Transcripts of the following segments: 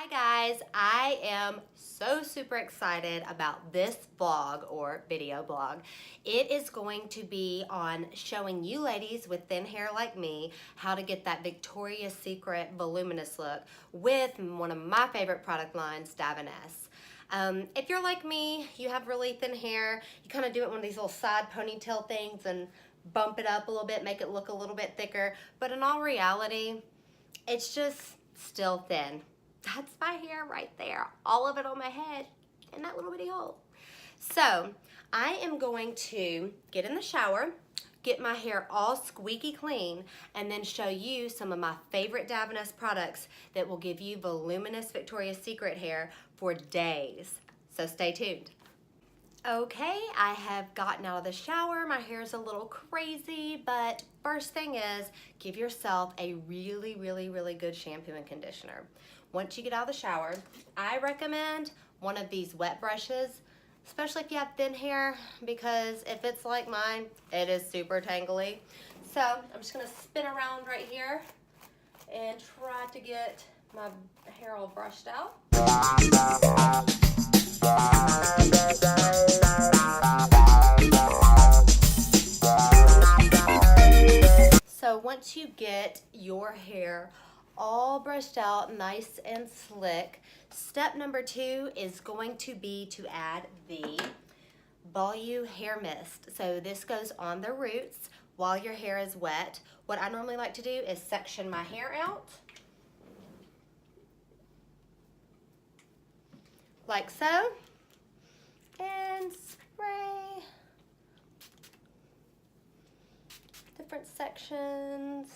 Hi guys, I am so super excited about this vlog or video blog. It is going to be on showing you ladies with thin hair like me how to get that Victoria's Secret voluminous look with one of my favorite product lines, Davines. If you're like me, you have really thin hair, you kind of do it one of these little side ponytail things and bump it up a little bit, make it look a little bit thicker, but in all reality, it's just still thin. That's my hair right there, all of it on my head in that little bitty hole. So I am going to get in the shower, get my hair all squeaky clean, and then show you some of my favorite Davines products that will give you voluminous Victoria's Secret hair for days. So stay tuned. Okay, I have gotten out of the shower. My hair is a little crazy, but first thing is give yourself a really good shampoo and conditioner. Once you get out of the shower, I recommend one of these wet brushes, especially if you have thin hair, because if it's like mine, it is super tangly. So I'm just gonna spin around right here and try to get my hair all brushed out. So once you get your hair all brushed out nice and slick, step number 2 is going to be to add the Volume Hair Mist. So this goes on the roots while your hair is wet. What I normally like to do is section my hair out like so and spray different sections.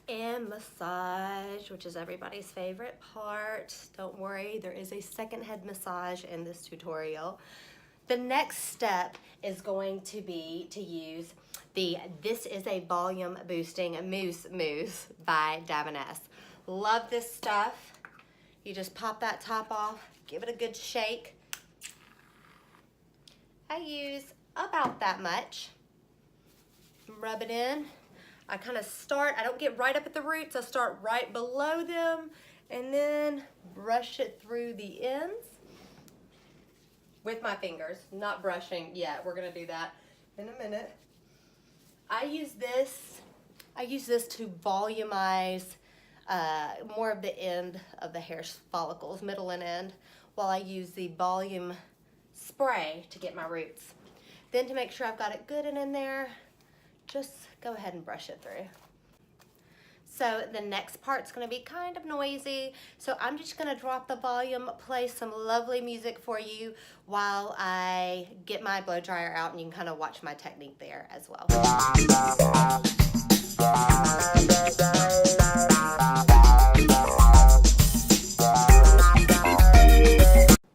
And massage, which is everybody's favorite part. Don't worry, there is a second head massage in this tutorial. The next step is going to be to use this is a volume boosting Mousse by Davines. Love this stuff. You just pop that top off, give it a good shake. I use about that much. Rub it in. I kind of start, I don't get right up at the roots, I start right below them and then brush it through the ends with my fingers, not brushing yet. We're gonna do that in a minute. I use this to volumize more of the end of the hair follicles, middle and end, while I use the volume spray to get my roots. Then to make sure I've got it good and in there, just go ahead and brush it through. So the next part's gonna be kind of noisy, so I'm just gonna drop the volume, play some lovely music for you while I get my blow dryer out, and you can kind of watch my technique there as well.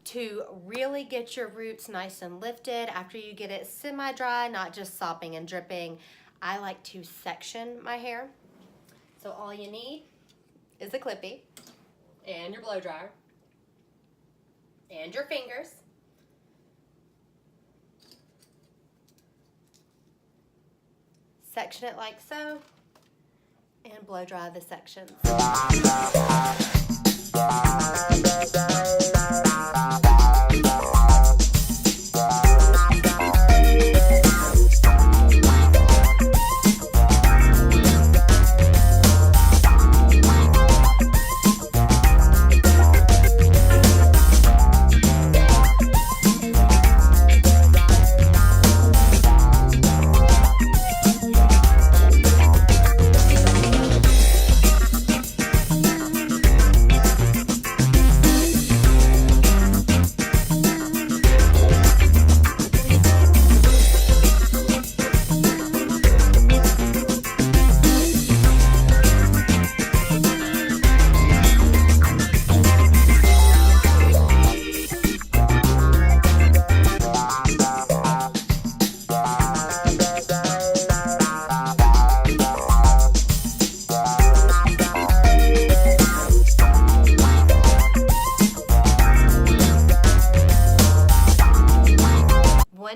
To really get your roots nice and lifted after you get it semi-dry, not just sopping and dripping, I like to section my hair. So all you need is a clippy and your blow dryer and your fingers. Section it like so and blow dry the sections.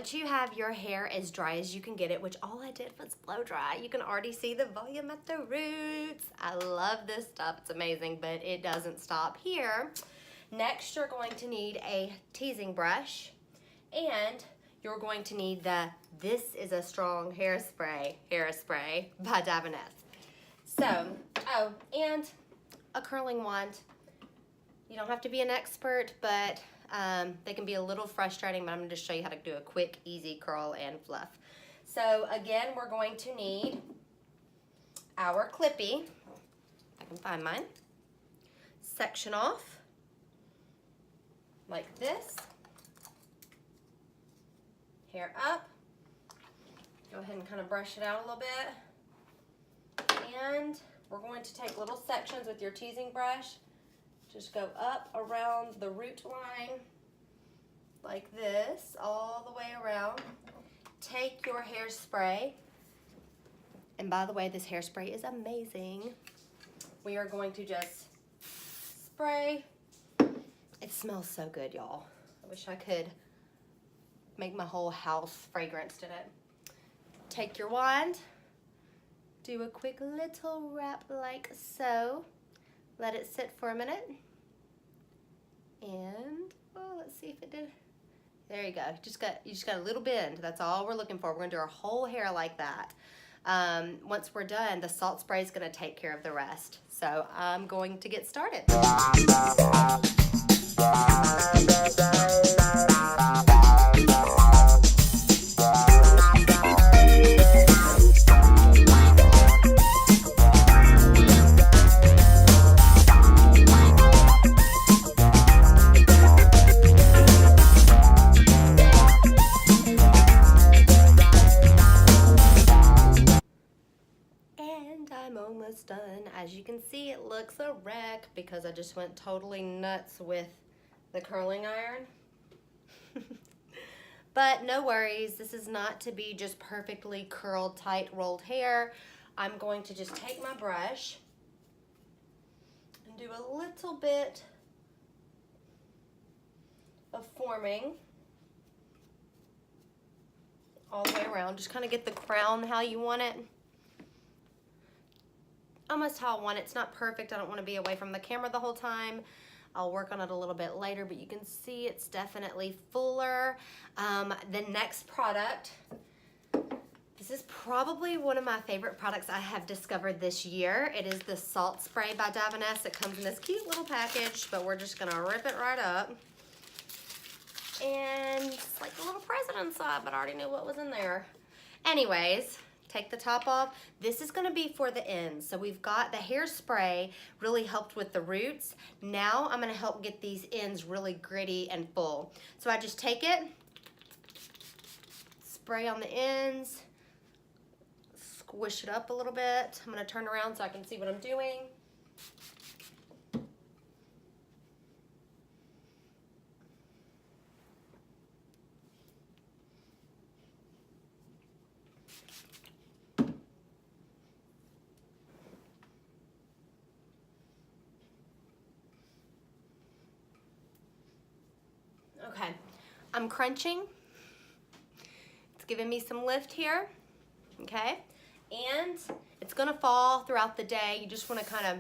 once you have your hair as dry as you can get it, which all I did was blow dry, you can already see the volume at the roots. I love this stuff, it's amazing, but it doesn't stop here. Next, you're going to need a teasing brush, and you're going to need This Is a Strong Hairspray by Davines. So, oh, and a curling wand. You don't have to be an expert, but they can be a little frustrating, but I'm going to just show you how to do a quick, easy curl and fluff. So again, we're going to need our clippy. I can find mine. Section off like this. Hair up. Go ahead and kind of brush it out a little bit. And we're going to take little sections with your teasing brush. Just go up around the root line like this, all the way around. Take your hairspray, and by the way, this hairspray is amazing. We are going to just spray. It smells so good, y'all. I wish I could make my whole house fragranced in it. Take your wand, do a quick little wrap like so. Let it sit for a minute. And, oh, let's see if it did. There you go. You just got a little bend. That's all we're looking for. We're going to do our whole hair like that. Once we're done, the salt spray is going to take care of the rest. So I'm going to get started. Done. As you can see, it looks a wreck because I just went totally nuts with the curling iron. But no worries, this is not to be just perfectly curled, tight, rolled hair. I'm going to just take my brush and do a little bit of forming all the way around. Just kind of get the crown how you want it. Almost how I want it. It's not perfect. I don't want to be away from the camera the whole time. I'll work on it a little bit later, but you can see it's definitely fuller. The next product, this is probably one of my favorite products I have discovered this year. It is the Salt Spray by Davines. It comes in this cute little package, but we're just gonna rip it right up. And it's like a little present inside, but I already knew what was in there. Anyways, take the top off. This is going to be for the ends. So we've got the hairspray really helped with the roots. Now I'm going to help get these ends really gritty and full. So I just take it, spray on the ends, squish it up a little bit. I'm going to turn around so I can see what I'm doing. Okay, I'm crunching. It's giving me some lift here, okay? And it's gonna fall throughout the day. You just wanna kind of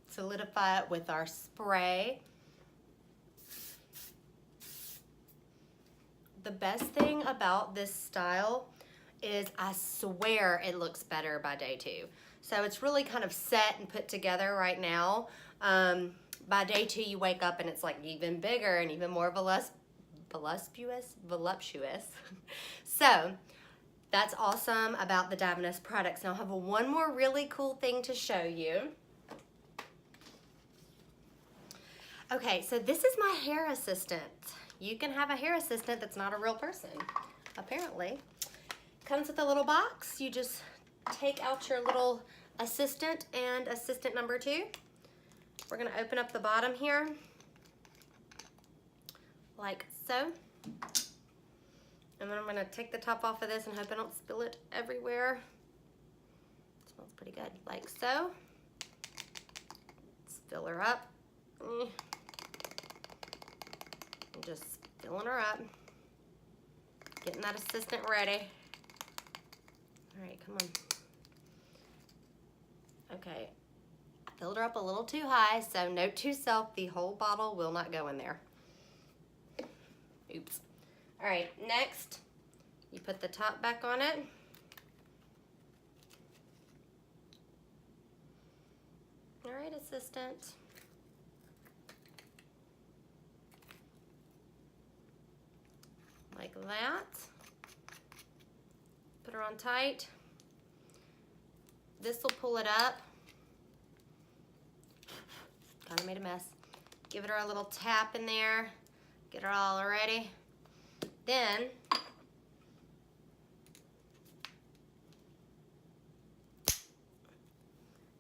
solidify it with our spray. The best thing about this style is I swear it looks better by day 2. So it's really kind of set and put together right now. By day 2, you wake up and it's like even bigger and even more voluptuous. So that's awesome about the Davines products. Now I have one more really cool thing to show you. Okay, so this is my hair assistant. You can have a hair assistant that's not a real person, apparently. Comes with a little box. You just take out your little assistant and assistant number 2. We're gonna open up the bottom here, like so. And then I'm gonna take the top off of this and hope I don't spill it everywhere. It smells pretty good, like so. Let's fill her up. I'm just filling her up. Getting that assistant ready. All right, come on. Okay, I filled her up a little too high, so note to self, the whole bottle will not go in there. Oops. All right, next, you put the top back on it. All right, assistant. Like that. Put her on tight. This will pull it up. Kind of made a mess. Give her a little tap in there. Get her all ready. Then,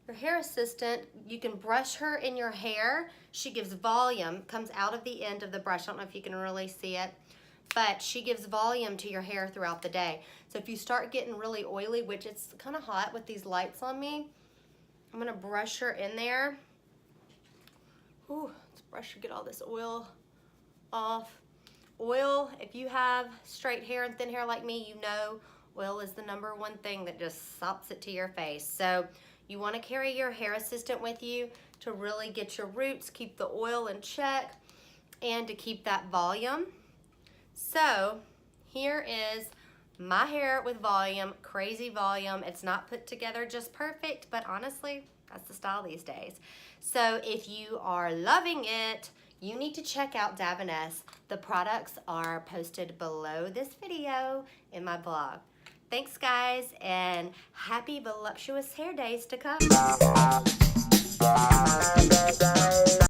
your hair assistant, you can brush her in your hair. She gives volume, comes out of the end of the brush. I don't know if you can really see it, but she gives volume to your hair throughout the day. So if you start getting really oily, which it's kind of hot with these lights on me, I'm gonna brush her in there. Ooh, let's brush her, get all this oil off. Oil, if you have straight hair and thin hair like me, you know oil is the #1 thing that just sops it to your face. So you wanna carry your hair assistant with you to really get your roots, keep the oil in check, and to keep that volume. So here is my hair with volume, crazy volume. It's not put together just perfect, but honestly, that's the style these days. So if you are loving it, you need to check out Davines. The products are posted below this video in my blog. Thanks guys, and happy voluptuous hair days to come.